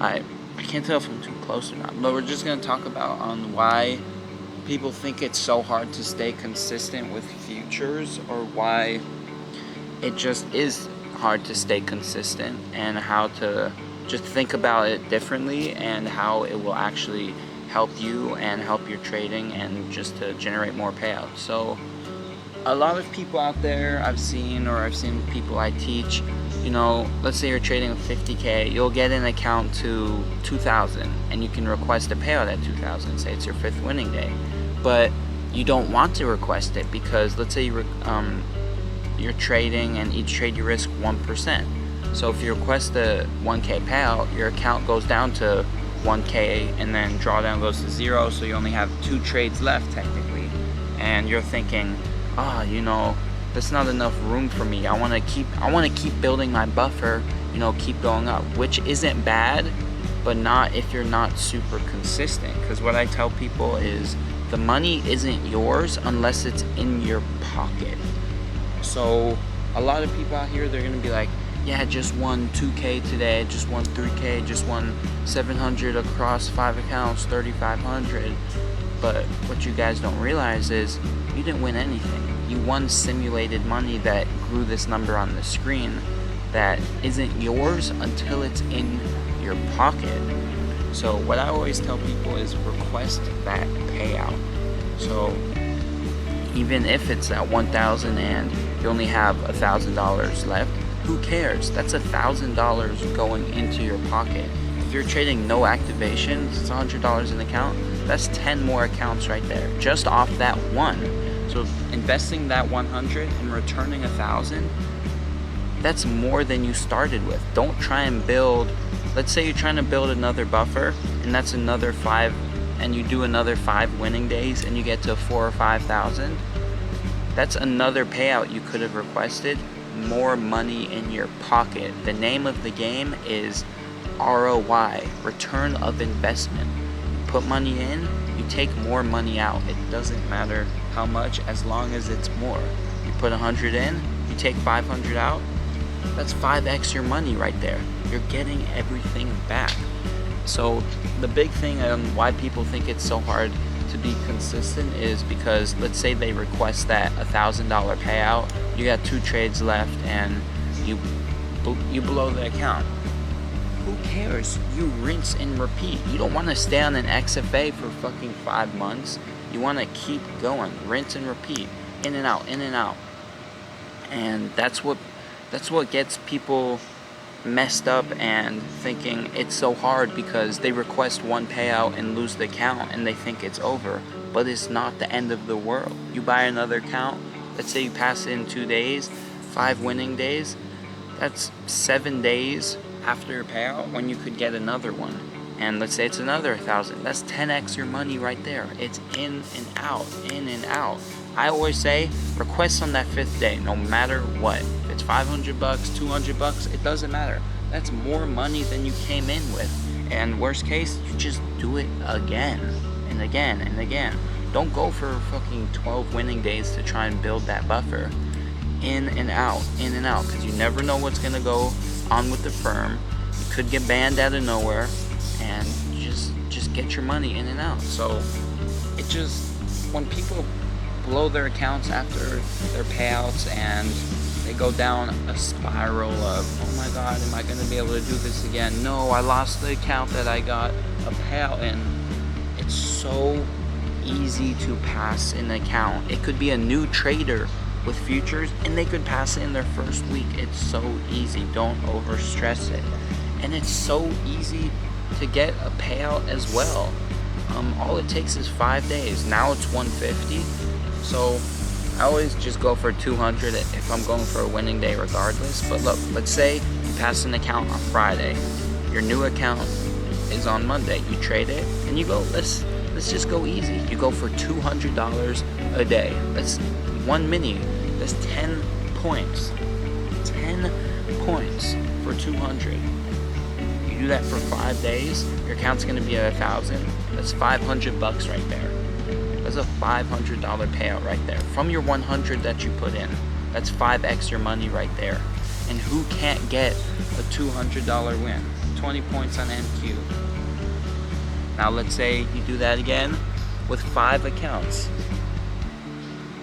I can't tell if I'm too close or not, but we're just gonna talk about on why people think it's so hard to stay consistent with futures, or why it just is hard to stay consistent, and how to just think about it differently and how it will actually help you and help your trading and just to generate more payouts. So a lot of people out there I've seen people I teach, let's say you're trading with 50K, you'll get an account to 2,000 and you can request a payout at 2,000, say it's your 5th winning day. But you don't want to request it because let's say you're trading and each trade you risk 1%. So if you request a 1K payout, your account goes down to 1K and then drawdown goes to 0, so you only have 2 trades left technically. And you're thinking, that's not enough room for me. I want to keep building my buffer, keep going up, which isn't bad, but not if you're not super consistent. Because what I tell people is the money isn't yours unless it's in your pocket. So a lot of people out here, they're gonna be like, yeah, I just won 2K today, just won 3K, just won 700 across 5 accounts, 3,500. But what you guys don't realize is you didn't win anything. You won simulated money that grew this number on the screen that isn't yours until it's in your pocket. So what I always tell people is request that payout. So even if it's at 1,000 and you only have $1,000 left, who cares? That's $1,000 going into your pocket. If you're trading no activations, it's $100 an account. That's 10 more accounts right there, just off that one. So investing that 100 and returning 1,000, that's more than you started with. Don't try and build. Let's say you're trying to build another buffer, and that's another 5, and you do another 5 winning days, and you get to 4,000 or 5,000. That's another payout you could have requested. More money in your pocket. The name of the game is ROI, return of investment. You put money in, you take more money out. It doesn't matter how much, as long as it's more. You put 100 in, you take 500 out, that's 5x your money right there. You're getting everything back. So the big thing on why people think it's so hard to be consistent is because let's say they request that $1,000 payout, you got 2 trades left and you blow the account. Who cares? You rinse and repeat. You don't want to stay on an XFA for fucking 5 months. You want to keep going, rinse and repeat, in and out, in and out. And that's what gets people messed up and thinking it's so hard, because they request one payout and lose the account and they think it's over. But it's not the end of the world. You buy another account, let's say you pass it in 2 days, 5 winning days, that's 7 days after your payout when you could get another one. And let's say it's another 1,000, that's 10x your money right there. It's in and out, in and out. I always say request on that 5th day, no matter what. If it's $500, $200, it doesn't matter. That's more money than you came in with. And worst case, you just do it again and again and again. Don't go for fucking 12 winning days to try and build that buffer. In and out, because you never know what's gonna go on with the firm. You could get banned out of nowhere, and just get your money in and out. So it just, when people blow their accounts after their payouts and they go down a spiral of, oh my god, am I going to be able to do this again? No, I lost the account that I got a payout in. It's so easy to pass an account. It could be a new trader with futures and they could pass it in their first week. It's so easy. Don't over stress it. And it's so easy to get a payout as well. All it takes is 5 days. Now it's 150. So I always just go for 200 if I'm going for a winning day regardless. But look, let's say you pass an account on Friday. Your new account is on Monday. You trade it and you go, let's just go easy. You go for $200 a day. That's one mini. That's 10 points. 10 points for 200. You do that for 5 days, your account's gonna be at 1,000. That's $500 right there. That's a $500 payout right there from your 100 that you put in. That's 5x your money right there. And who can't get a $200 win? 20 points on NQ. Now let's say you do that again with 5 accounts.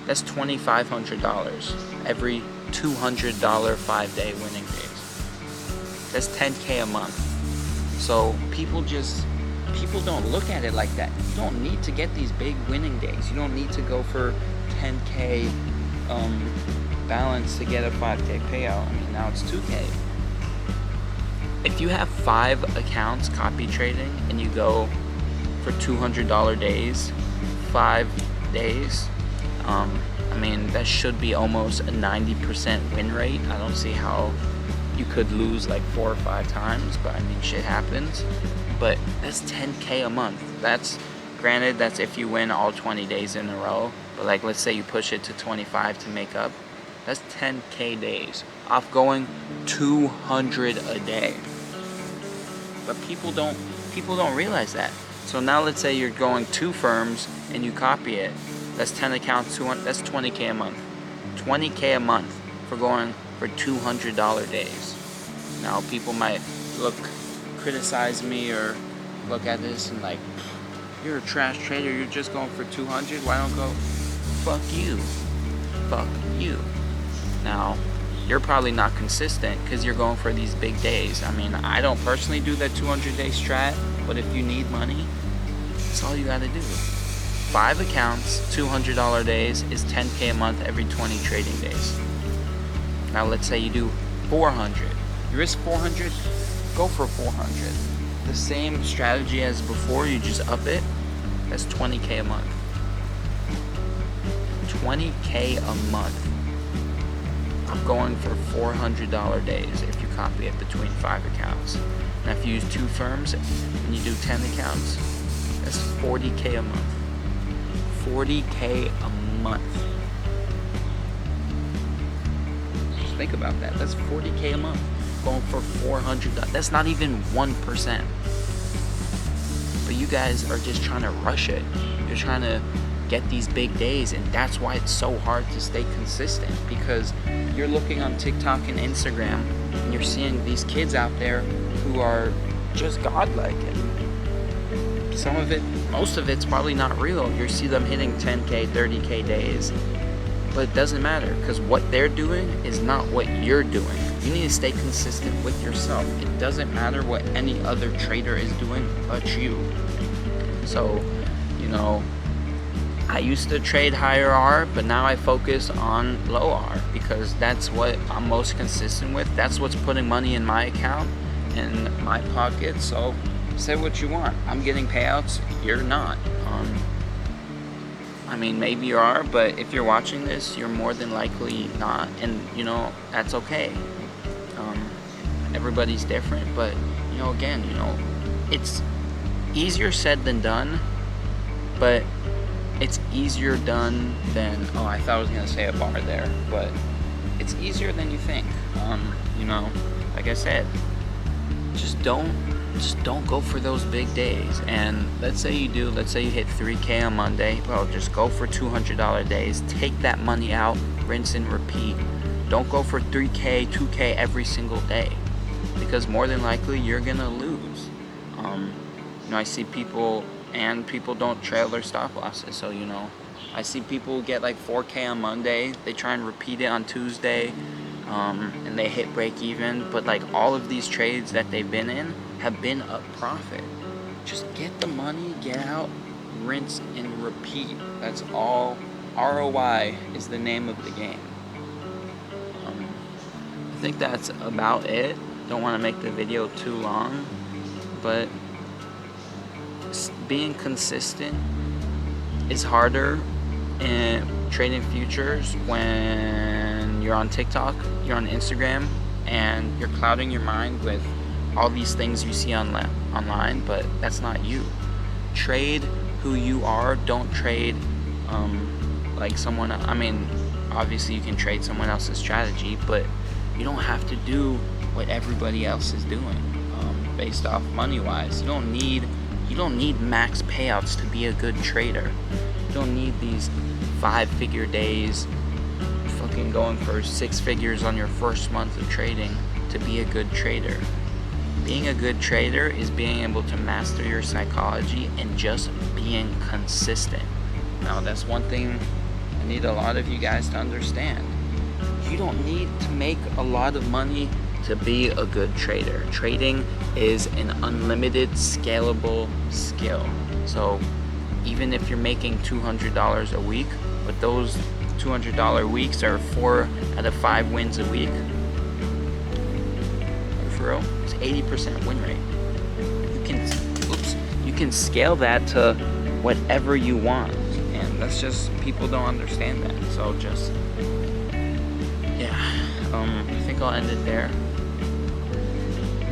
That's $2,500 every $200 5-day winning days. That's $10K a month. So people don't look at it like that. You don't need to get these big winning days. You don't need to go for 10K balance to get a 5K payout. I mean, now it's 2K. If you have 5 accounts copy trading and you go for $200 days, 5 days, I mean, that should be almost a 90% win rate. I don't see how you could lose like 4 or 5 times, but I mean, shit happens. But that's 10K a month. That's, granted, that's if you win all 20 days in a row, but like, let's say you push it to 25 to make up, that's 10K days off going 200 a day. But people don't realize that. So now let's say you're going 2 firms and you copy it. That's 10 accounts, that's 20K a month. 20K a month for going for $200 days. Now people might criticize me or look at this and like, you're a trash trader, you're just going for 200, why don't go? Fuck you. Fuck you. Now, you're probably not consistent because you're going for these big days. I mean, I don't personally do that 200-day strat, but if you need money, that's all you gotta do. 5 accounts, $200 days is 10K a month every 20 trading days. Now let's say you do 400. You risk 400, go for 400. The same strategy as before, you just up it. That's 20K a month. 20K a month. I'm going for $400 days if you copy it between 5 accounts. Now if you use 2 firms and you do 10 accounts, that's 40K a month. 40K a month. Just think about that. That's 40K a month. Going for $400. That's not even 1%. But you guys are just trying to rush it. You're trying to get these big days, and that's why it's so hard to stay consistent, because you're looking on TikTok and Instagram and you're seeing these kids out there who are just godlike, and some of it, most of it's probably not real. You see them hitting 10K, 30K days, but it doesn't matter, because what they're doing is not what you're doing. You need to stay consistent with yourself. It doesn't matter what any other trader is doing but you. So, you know, I used to trade higher R, but now I focus on low R because that's what I'm most consistent with. That's what's putting money in my account, in my pocket. So say what you want. I'm getting payouts, you're not. I mean, maybe you are, but if you're watching this, you're more than likely not, and you know, that's okay. Everybody's different, but you know, again, you know, it's easier said than done, but it's easier done than, oh, I thought I was gonna say a bar there, but it's easier than you think. You know, like I said, just don't go for those big days. And let's say you hit 3K on Monday, well, just go for $200 days, take that money out, rinse and repeat. Don't go for 3K, 2K every single day, because more than likely you're gonna lose. You know, I see people don't trail their stop losses. So, you know, I see people get like 4K on Monday, they try and repeat it on Tuesday, and they hit break even, but like all of these trades that they've been in have been a profit. Just get the money, get out, rinse and repeat. That's all. ROI is the name of the game. I think that's about it. Don't want to make the video too long, but being consistent is harder in trading futures when you're on TikTok, you're on Instagram, and you're clouding your mind with all these things you see online, but that's not you. Trade who you are. Don't trade like someone. I mean, obviously you can trade someone else's strategy, but you don't have to do what everybody else is doing based off money-wise. You don't need max payouts to be a good trader. You don't need these 5-figure days, fucking going for 6 figures on your first month of trading to be a good trader. Being a good trader is being able to master your psychology and just being consistent. Now, that's one thing I need a lot of you guys to understand. You don't need to make a lot of money to be a good trader. Trading is an unlimited, scalable skill. So even if you're making $200 a week, but those $200 weeks are 4 out of 5 wins a week, for real, it's 80% win rate. You can scale that to whatever you want, and that's just, people don't understand that. So just, yeah, I think I'll end it there.